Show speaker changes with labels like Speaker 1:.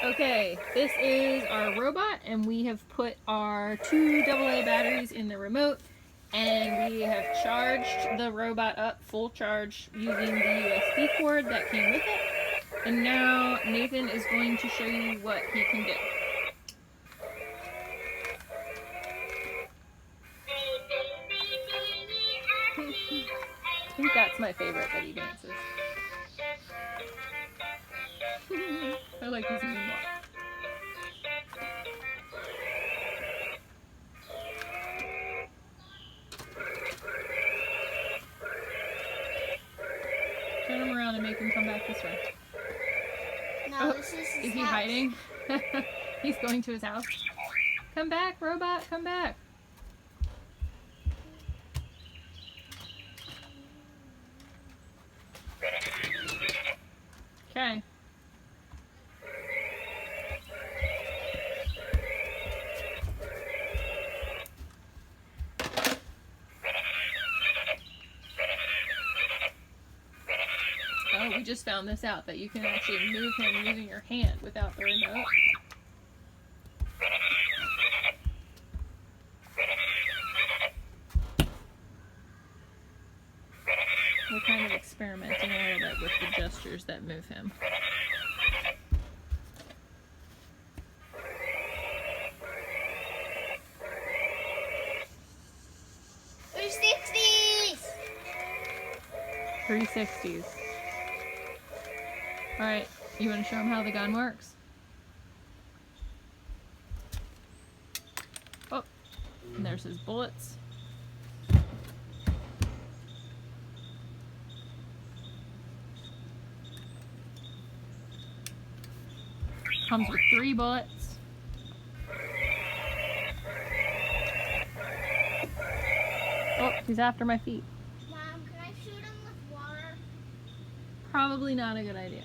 Speaker 1: Okay, this is our robot, and we have put our 2 AA batteries in the remote, and we have charged the robot up full charge using the USB cord that came with it. And now Nathan is going to show you what he can do. I think that's my favorite, that he dances. I like his moonwalk. Turn him around and make him come back this way.
Speaker 2: No, this is his
Speaker 1: Is he
Speaker 2: house.
Speaker 1: hiding? He's going to his house. Come back, robot, come back. Okay. Oh, we just found this out, that you can actually move him using your hand without the remote. We're kind of experimenting a little bit with the gestures that move him. .360s. Alright, you want to show him how the gun works? Oh, and there's his bullets. Comes with 3 bullets. Oh, he's after my feet.
Speaker 2: Mom, can I shoot him with water?
Speaker 1: Probably not a good idea.